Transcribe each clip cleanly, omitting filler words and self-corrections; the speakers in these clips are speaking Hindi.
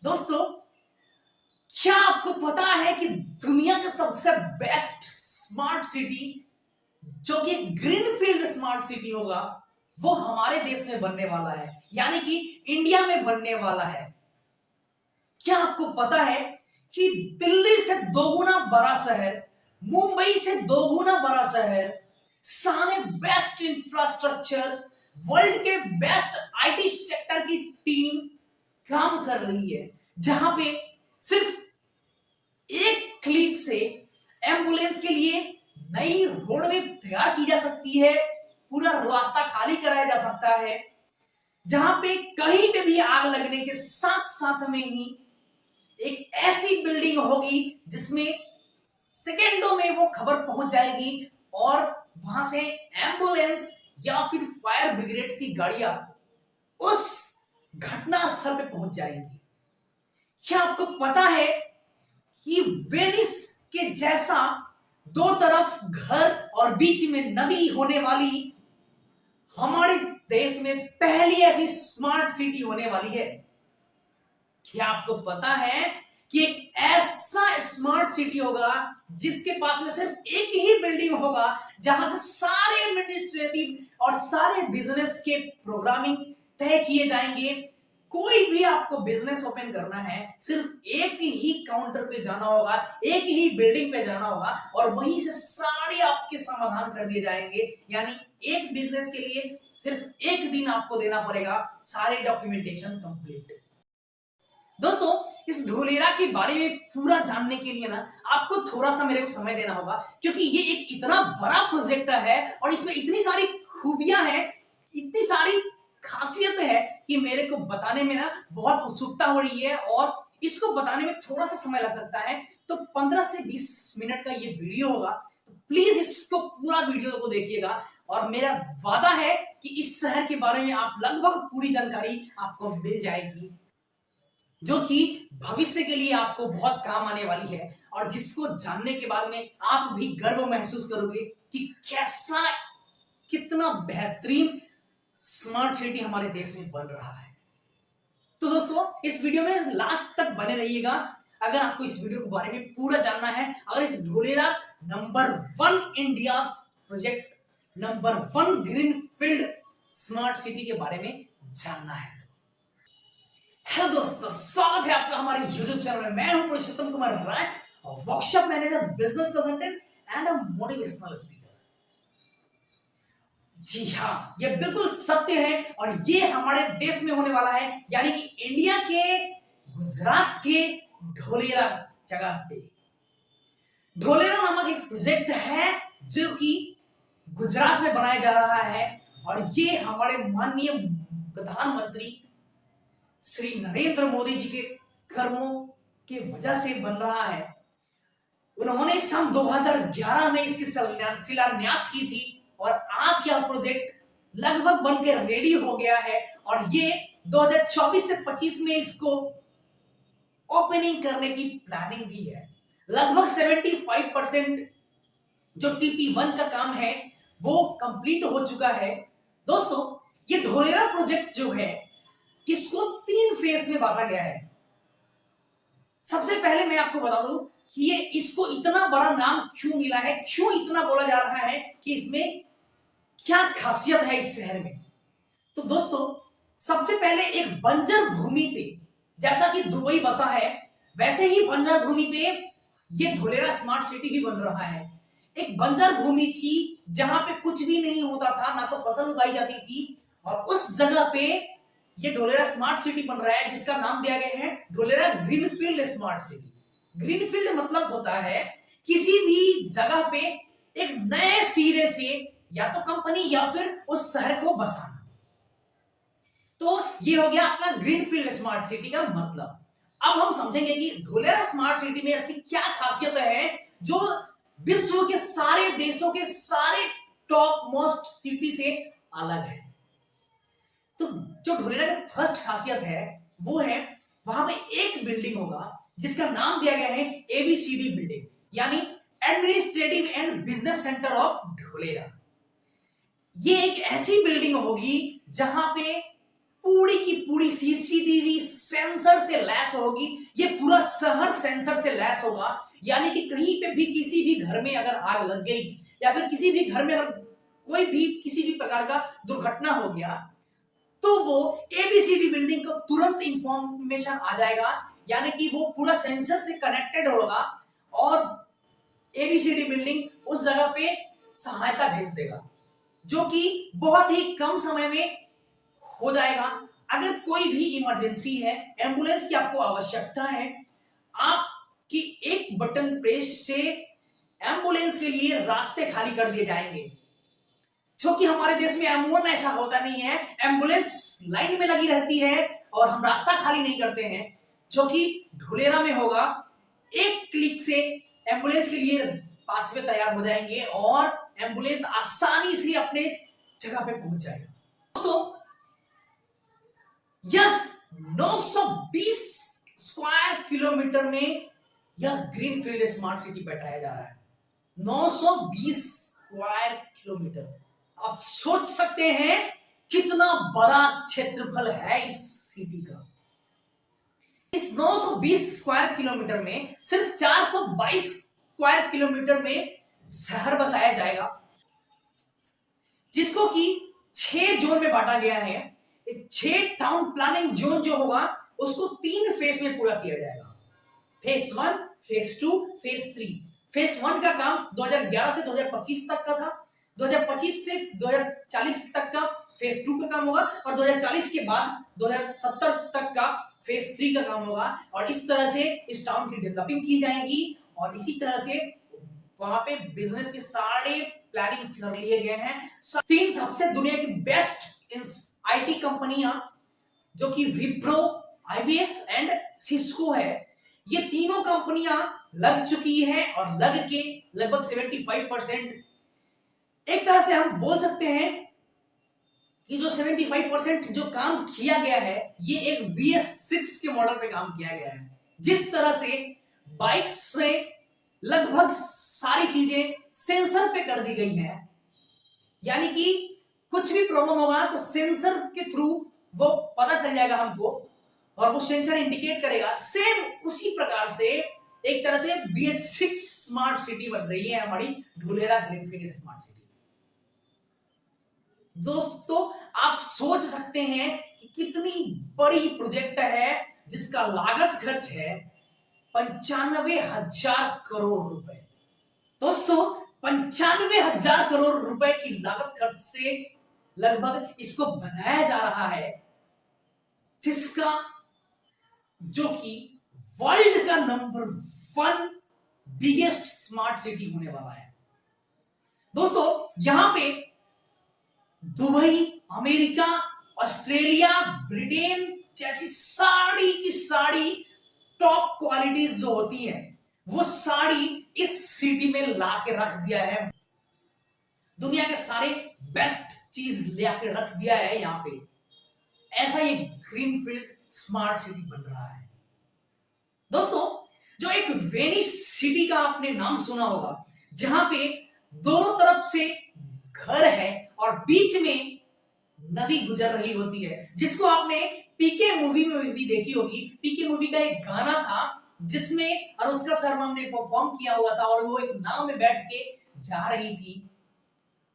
दोस्तों, क्या आपको पता है कि दुनिया का सबसे बेस्ट स्मार्ट सिटी जो कि ग्रीनफील्ड स्मार्ट सिटी होगा वो हमारे देश में बनने वाला है, यानी कि इंडिया में बनने वाला है। क्या आपको पता है कि दिल्ली से दोगुना बड़ा शहर, मुंबई से दोगुना बड़ा शहर, सारे बेस्ट इंफ्रास्ट्रक्चर, वर्ल्ड के बेस्ट आईटी सेक्टर की टीम काम कर रही है, जहां पे सिर्फ एक क्लिक से एम्बुलेंस के लिए नई रोडवे तैयार की जा सकती है, पूरा रास्ता खाली कराया जा सकता है, जहां पे कहीं पे भी आग लगने के साथ साथ में ही एक ऐसी बिल्डिंग होगी जिसमें सेकेंडों में वो खबर पहुंच जाएगी और वहां से एम्बुलेंस या फिर फायर ब्रिगेड की गाड़ियां उस घटना स्थल पे पहुंच जाएंगी। क्या आपको पता है कि वेनिस के जैसा दो तरफ घर और बीच में नदी होने वाली हमारे देश में पहली ऐसी स्मार्ट सिटी होने वाली है? क्या आपको पता है कि एक ऐसा स्मार्ट सिटी होगा जिसके पास में सिर्फ एक ही बिल्डिंग होगा जहां से सारे एडमिनिस्ट्रेटिव और सारे बिजनेस के प्रोग्रामिंग तय किए जाएंगे। कोई भी आपको बिजनेस ओपन करना है, सिर्फ एक ही काउंटर पे जाना होगा, एक ही बिल्डिंग पे जाना होगा और वहीं से सारे आपके समाधान कर दिए जाएंगे। यानी एक बिजनेस के लिए सिर्फ एक दिन आपको देना पड़ेगा सारे डॉक्यूमेंटेशन कंप्लीट। दोस्तों, इस ढोलेरा के बारे में पूरा जानने के लिए ना आपको थोड़ा सा मेरे को समय देना होगा, क्योंकि ये एक इतना बड़ा प्रोजेक्ट है और इसमें इतनी सारी खूबियां हैं, इतनी सारी खासियत है कि मेरे को बताने में ना बहुत उत्सुकता हो रही है और इसको बताने में थोड़ा सा समय लग सकता है। तो 15 से 20 मिनट का ये वीडियो होगा, तो प्लीज इसको पूरा वीडियो को देखिएगा और मेरा वादा है कि इस शहर के बारे में आप लगभग पूरी जानकारी आपको मिल जाएगी, जो कि भविष्य के लिए आपको बहुत काम आने वाली है और जिसको जानने के बाद में आप भी गर्व महसूस करोगे कि कैसा, कितना बेहतरीन स्मार्ट सिटी हमारे देश में बन रहा है। तो दोस्तों, इस वीडियो में लास्ट तक बने रहिएगा अगर आपको इस वीडियो के बारे में पूरा जानना है, अगर इस Dholera number 1 India project number 1 green field smart city के बारे में जानना है। हेलो दोस्तों, स्वागत है आपका हमारे YouTube चैनल में। मैं हूं Purushottam Kumar Rai, workshop manager, business consultant and a motivational speaker. जी हाँ, ये बिल्कुल सत्य है और ये हमारे देश में होने वाला है, यानी कि इंडिया के गुजरात के ढोलेरा जगह पे। ढोलेरा नामक एक प्रोजेक्ट है जो कि गुजरात में बनाया जा रहा है और ये हमारे माननीय प्रधानमंत्री श्री नरेंद्र मोदी जी के कर्मों की वजह से बन रहा है। उन्होंने सन 2011 में इसकी शिलान्यास की थी और आज यह प्रोजेक्ट लगभग बनकर रेडी हो गया है और ये 2024 से 25 में इसको ओपनिंग करने की प्लानिंग भी है। लगभग 75% जो TP1 का काम है वो कंप्लीट हो चुका है। दोस्तों, ये ढोलेरा प्रोजेक्ट जो है इसको 3 फेज में बांटा गया है। सबसे पहले मैं आपको बता दूं कि ये इसको इतना बड़ा नाम क्यों मिला है, क्यों इतना बोला जा रहा है कि इसमें क्या खासियत है इस शहर में। तो दोस्तों, सबसे पहले एक बंजर भूमि पे, जैसा कि दुबई बसा है वैसे ही बंजर भूमि पे ये ढोलेरा स्मार्ट सिटी भी बन रहा है। एक बंजर भूमि थी जहां पे कुछ भी नहीं होता था, ना तो फसल उगाई जाती थी, और उस जगह पे ये ढोलेरा स्मार्ट सिटी बन रहा है जिसका नाम दिया गया है Dholera greenfield smart city. Greenfield मतलब होता है किसी भी जगह पे एक नए सिरे से या तो कंपनी या फिर उस शहर को बसाना। तो ये हो गया आपका ग्रीनफील्ड स्मार्ट सिटी का मतलब। अब हम समझेंगे कि ढोलेरा स्मार्ट सिटी में ऐसी क्या खासियत है जो विश्व के सारे देशों के सारे टॉप मोस्ट सिटी से अलग है। तो जो ढोलेरा की फर्स्ट खासियत है वो है वहां पे एक बिल्डिंग होगा जिसका नाम दिया गया है ABCD बिल्डिंग, यानी administrative and business centre of Dholera. ये एक ऐसी बिल्डिंग होगी जहां पे पूरी की पूरी सीसीटीवी सेंसर से लैस होगी। ये पूरा शहर सेंसर से लैस होगा, यानी कि कहीं पे भी किसी भी घर में अगर आग लग गई या फिर किसी भी घर में अगर कोई भी किसी भी प्रकार का दुर्घटना हो गया तो वो एबीसीडी बिल्डिंग को तुरंत इंफॉर्मेशन आ जाएगा, यानी कि वो पूरा सेंसर से कनेक्टेड होगा और एबीसीडी बिल्डिंग उस जगह पे सहायता भेज देगा, जो कि बहुत ही कम समय में हो जाएगा। अगर कोई भी इमरजेंसी है, एम्बुलेंस की आपको आवश्यकता है, आपकी एक बटन प्रेस से एम्बुलेंस के लिए रास्ते खाली कर दिए जाएंगे। क्योंकि हमारे देश में अमूमन ऐसा होता नहीं है, एम्बुलेंस लाइन में लगी रहती है और हम रास्ता खाली नहीं करते हैं। जो कि ढुलेरा में होगा, एक क्लिक से एम्बुलेंस के लिए पाथवे तैयार हो जाएंगे और एम्बुलेंस आसानी से अपने जगह पे पहुंच जाएगा। दोस्तों, यह 920 स्क्वायर किलोमीटर में यह ग्रीनफील्ड स्मार्ट सिटी बैठाया जा रहा है। 920 स्क्वायर किलोमीटर, आप सोच सकते हैं कितना बड़ा क्षेत्रफल है इस सिटी का। इस 920 स्क्वायर किलोमीटर में सिर्फ 422 स्क्वायर किलोमीटर में शहर बसाया जाएगा, जिसको कि 6 जोन में बांटा गया है। 6 टाउन प्लानिंग जोन जो होगा उसको 3 फेज में पूरा किया जाएगा। Phase 1, phase 2, phase 3। फेज 1 का काम 2011 से 2025 तक का था, 2025 से 2040 तक का फेज 2 का काम होगा और 2040 के बाद 2070 तक का फेज 3 का काम होगा। और इस तरह से इस टाउन की डेवलपिंग की जाएगी और इसी तरह से वहां पे बिजनेस के सारे प्लानिंग कर लिए गए हैं। 3 सबसे दुनिया की बेस्ट आईटी कंपनियां जो कि विप्रो, आईबीएस एंड सिस्को है, ये तीनों कंपनियां लग चुकी हैं और लग के लगभग 75%, एक तरह से हम बोल सकते हैं कि जो 75% जो काम किया गया है ये एक BS6 के मॉडल पे काम किया गया है। जिस तरह से बाइक्स में लगभग सारी चीजें सेंसर पे कर दी गई हैं, यानी कि कुछ भी प्रॉब्लम होगा तो सेंसर के थ्रू वो पता चल जाएगा हमको और वो सेंसर इंडिकेट करेगा। सेम उसी प्रकार से एक तरह से BS6 स्मार्ट सिटी बन रही है हमारी ढुलेरा ग्रीनफील्ड स्मार्ट सिटी। दोस्तों, आप सोच सकते हैं कि कितनी बड़ी प्रोजेक्ट है जिसका लागत खर्च है 95,000 करोड़ रुपए। दोस्तों, 95,000 करोड़ रुपए की लागत खर्च से लगभग इसको बनाया जा रहा है, जिसका जो कि वर्ल्ड का नंबर 1 बिगेस्ट स्मार्ट सिटी होने वाला है। दोस्तों, यहां पे दुबई, अमेरिका, ऑस्ट्रेलिया, ब्रिटेन जैसी साड़ी की साड़ी टॉप क्वालिटीज जो होती है वो साड़ी इस सिटी में ला के रख दिया है। दुनिया के सारे बेस्ट चीज लाके रख दिया है यहां पे। ऐसा ये ग्रीनफील्ड स्मार्ट सिटी बन रहा है। दोस्तों, जो एक वेनिस सिटी का आपने नाम सुना होगा, जहां पे दोनों तरफ से घर है और बीच में नदी गुजर रही होती है, जिसको आपने पीके मूवी में भी देखी होगी। पीके मूवी का एक गाना था जिसमें अनुष्का शर्मा ने परफॉर्म किया हुआ था और वो एक नाव में बैठ के जा रही थी।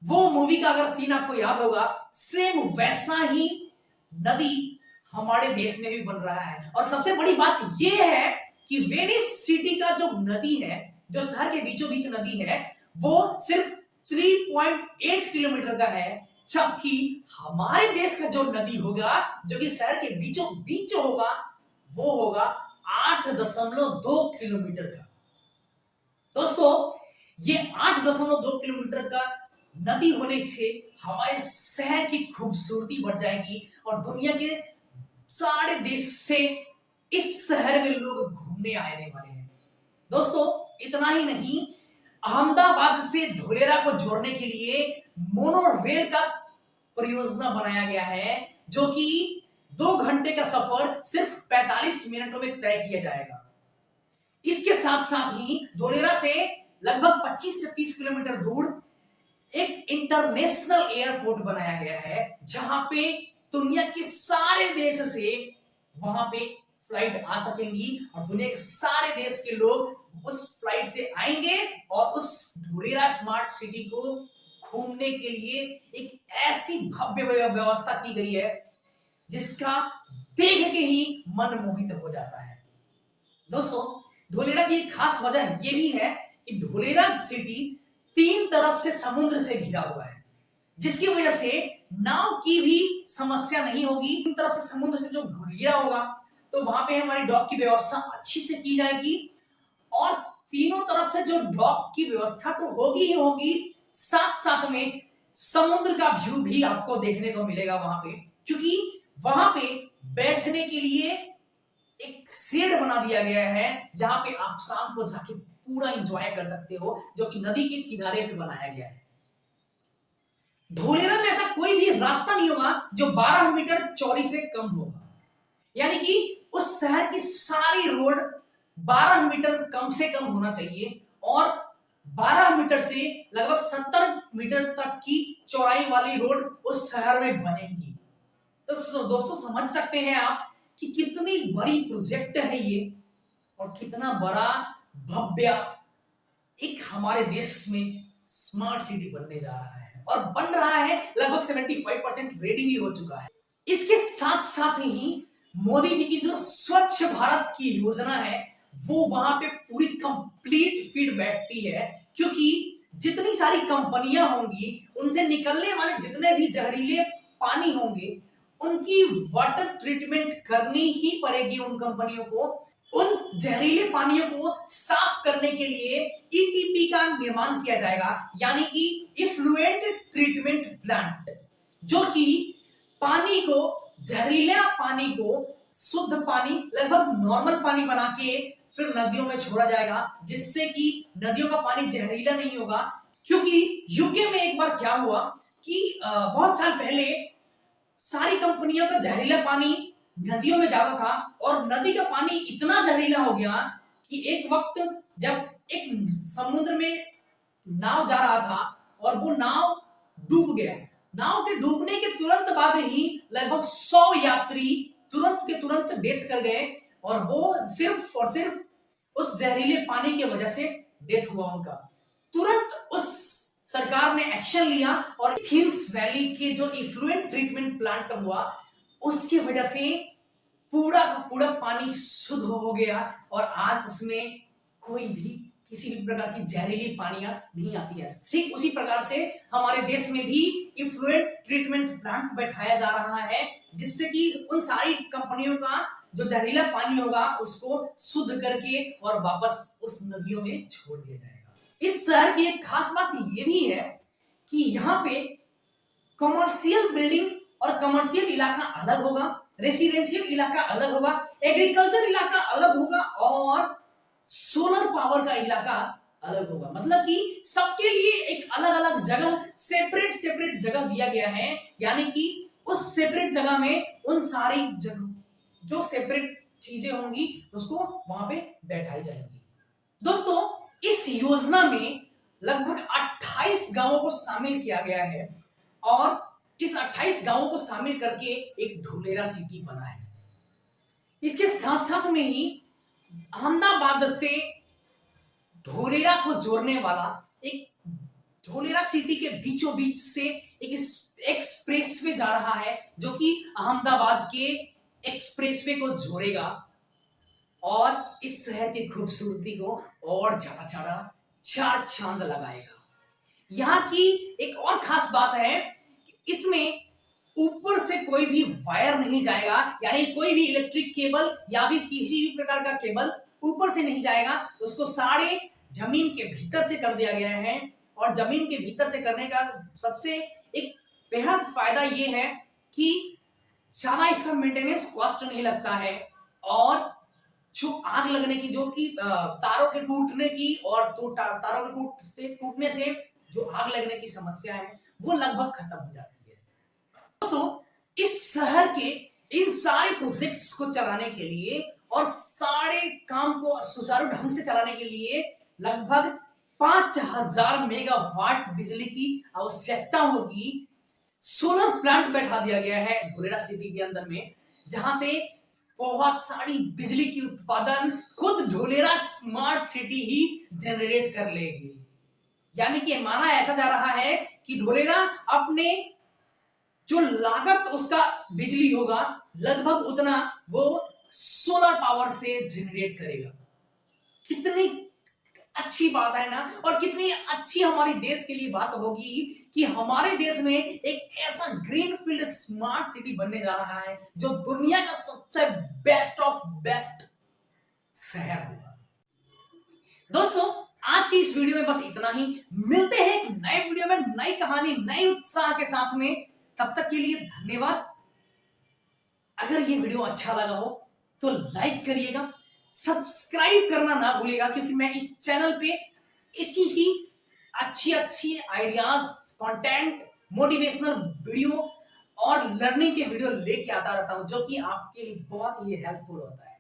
वो मूवी का अगर सीन आपको याद होगा, सेम वैसा ही नदी हमारे देश में भी बन रहा है। और सबसे बड़ी बात यह है कि वेनिस सिटी का जो नदी है, जो शहर के बीचों बीच नदी है, वो सिर्फ 3.8 किलोमीटर का है, जबकि हमारे देश का जो नदी होगा, जो कि शहर के बीचों बीच होगा, वो होगा 8.2 किलोमीटर का। दोस्तों, ये 8.2 किलोमीटर का नदी होने से हमारे शहर की खूबसूरती बढ़ जाएगी और दुनिया के सारे देश से इस शहर में लोग घूमने आने वाले हैं। दोस्तों, इतना ही नहीं, अहमदाबाद से ढुलेरा को जोड़ने के लिए मोनो रेल का परियोजना बनाया गया है, जो कि 2 घंटे का सफर सिर्फ 45 मिनटों में तय किया जाएगा। इसके साथ साथ ही ढुलेरा से लगभग 25 से 30 किलोमीटर दूर एक इंटरनेशनल एयरपोर्ट बनाया गया है, जहां पे दुनिया के सारे देश से वहां पे फ्लाइट आ सकेंगी और दुनिया के सारे देश के लोग उस फ्लाइट से आएंगे और उस धुलेरा स्मार्ट सिटी को घूमने के लिए एक ऐसी भव्य व्यवस्था की गई है जिसका देख के ही मन मोहित हो जाता है। दोस्तों, धुलेरा की एक खास वजह यह भी है कि धुलेरा सिटी 3 तरफ से समुद्र से घिरा हुआ है, जिसकी वजह से नाव की भी समस्या नहीं होगी। 3 तरफ से समुद्र से जो घिरा होगा तो वहां पे हमारी डॉक की व्यवस्था अच्छी से की जाएगी और तीनों तरफ से जो डॉक की व्यवस्था तो होगी ही होगी, साथ साथ में समुद्र का व्यू भी आपको देखने को मिलेगा वहां पे, क्योंकि वहां पे बैठने के लिए एक शेड बना दिया गया है जहां पे आप शाम को जाके पूरा एंजॉय कर सकते हो, जो कि नदी के किनारे पे बनाया गया है। धुलेरा में ऐसा कोई भी रास्ता नहीं होगा जो 12 मीटर चौड़ी से कम होगा, यानी कि उस शहर की सारी रोड 12 मीटर कम से कम होना चाहिए और 12 मीटर से लगभग 70 मीटर तक की चौड़ाई वाली रोड उस शहर में बनेगी। तो दोस्तों, समझ सकते हैं आप कि कितनी बड़ी प्रोजेक्ट है ये और कितना बड़ा भव्य एक हमारे देश में स्मार्ट सिटी बनने जा रहा है और बन रहा है। लगभग 75% रेडी भी हो चुका है। इसके साथ साथ ही मोदी जी की जो स्वच्छ भारत की योजना है वो वहां पे पूरी कंप्लीट फिट बैठती है, क्योंकि जितनी सारी कंपनियां होंगी उनसे निकलने वाले जितने भी जहरीले पानी होंगे उनकी वाटर ट्रीटमेंट करनी ही पड़ेगी उन कंपनियों को। उन जहरीले पानियों को साफ करने के लिए ईटीपी का निर्माण किया जाएगा, यानी कि इफ्लुएंट ट्रीटमेंट प्लांट, जो कि पानी को, जहरीला पानी को शुद्ध पानी, लगभग नॉर्मल पानी बना के फिर नदियों में छोड़ा जाएगा, जिससे कि नदियों का पानी जहरीला नहीं होगा। क्योंकि यूके में एक बार क्या हुआ कि बहुत साल पहले सारी कंपनियों का जहरीला पानी नदियों में जाता था और नदी का पानी इतना जहरीला हो गया कि एक वक्त जब एक समुद्र में नाव जा रहा था और वो नाव डूब गया। नाव के डूबने के तुरंत बाद ही लगभग 100 यात्री तुरंत के तुरंत डेथ कर गए और वो सिर्फ और सिर्फ उस जहरीले पानी की वजह से डेथ हुआ उनका। तुरंत उस सरकार ने एक्शन लिया और थेम्स वैली के जो इफ्लुएंट ट्रीटमेंट प्लांट हुआ उसकी वजह से पूरा का पूरा पानी शुद्ध हो गया और आज उसमें कोई भी किसी भी प्रकार की जहरीली पानियां नहीं आती है। ठीक उसी प्रकार से हमारे देश में भी इफ्लुएंट ट्रीटमेंट प्लांट बैठाया जा रहा है, जिससे कि उन सारी कंपनियों का जो जहरीला पानी होगा उसको शुद्ध करके और वापस उस नदियों में छोड़ दिया जाएगा। इस शहर की एक खास बात यह भी है कि यहाँ पे कमर्शियल बिल्डिंग और कमर्शियल इलाका अलग होगा, रेसिडेंशियल इलाका अलग होगा, एग्रीकल्चर इलाका अलग होगा और सोलर पावर का इलाका अलग होगा। मतलब कि सबके लिए एक अलग अलग जगह, सेपरेट सेपरेट जगह दिया गया है, यानी कि उस सेपरेट जगह में उन सारी जगह जो सेपरेट चीजें होंगी उसको वहां पे बैठाई जाएंगी। दोस्तों, इस योजना में लगभग 28 गांवों को शामिल किया गया है और इस 28 गांवों को शामिल करके एक धुलेरा सिटी बना है। इसके साथ साथ में ही अहमदाबाद से धुलेरा को जोड़ने वाला एक धुलेरा सिटी के बीचों बीच से एक एक्सप्रेसवे जा रहा है, जो कि अहमदाबाद के एक्सप्रेसवे को जोड़ेगा और इस शहर की खूबसूरती को और ज्यादा ज्यादा चार चांद लगाएगा। यहाँ की एक और खास बात है कि इसमें ऊपर से कोई भी वायर नहीं जाएगा, यानी कोई भी इलेक्ट्रिक केबल या फिर किसी भी प्रकार का केबल ऊपर से नहीं जाएगा। उसको सारे जमीन के भीतर से कर दिया गया है और जमीन के भीतर से करने का सबसे एक बेहद फायदा ये है कि ज्यादा इसका मेंटेनेंस कॉस्ट नहीं लगता है और जो आग लगने की, जो कि तारों के टूटने की और तारों के टूटने से जो आग लगने की समस्या है वो लगभग खत्म हो जाती है। दोस्तों, इस शहर के इन सारे प्रोजेक्ट्स को चलाने के लिए और सारे काम को सुचारू ढंग से चलाने के लिए लगभग 5000 मेगावाट बिजली की आवश्यकता होगी, सोलर प्लांट बैठा दिया गया है धोलेरा सिटी के अंदर में, जहां से बहुत सारी बिजली की उत्पादन खुद धोलेरा स्मार्ट सिटी ही जनरेट कर लेगी। यानी कि माना ऐसा जा रहा है कि धोलेरा अपने जो लागत उसका बिजली होगा लगभग उतना वो सोलर पावर से जनरेट करेगा। कितनी अच्छी बात है ना, और कितनी अच्छी हमारे देश के लिए बात होगी कि हमारे देश में एक ऐसा ग्रीनफील्ड स्मार्ट सिटी बनने जा रहा है जो दुनिया का सबसे बेस्ट ऑफ बेस्ट शहर होगा। दोस्तों आज की इस वीडियो में बस इतना ही। मिलते हैं एक नए वीडियो में नई कहानी नए उत्साह के साथ में। तब तक के लिए धन्यवाद। अगर ये वीडियो अच्छा लगा हो तो लाइक करिएगा, सब्सक्राइब करना ना भूलिएगा, क्योंकि मैं इस चैनल पे इसी ही अच्छी अच्छी आइडियाज, कंटेंट, मोटिवेशनल वीडियो और लर्निंग के वीडियो लेके आता रहता हूं, जो कि आपके लिए बहुत ही हेल्पफुल होता है।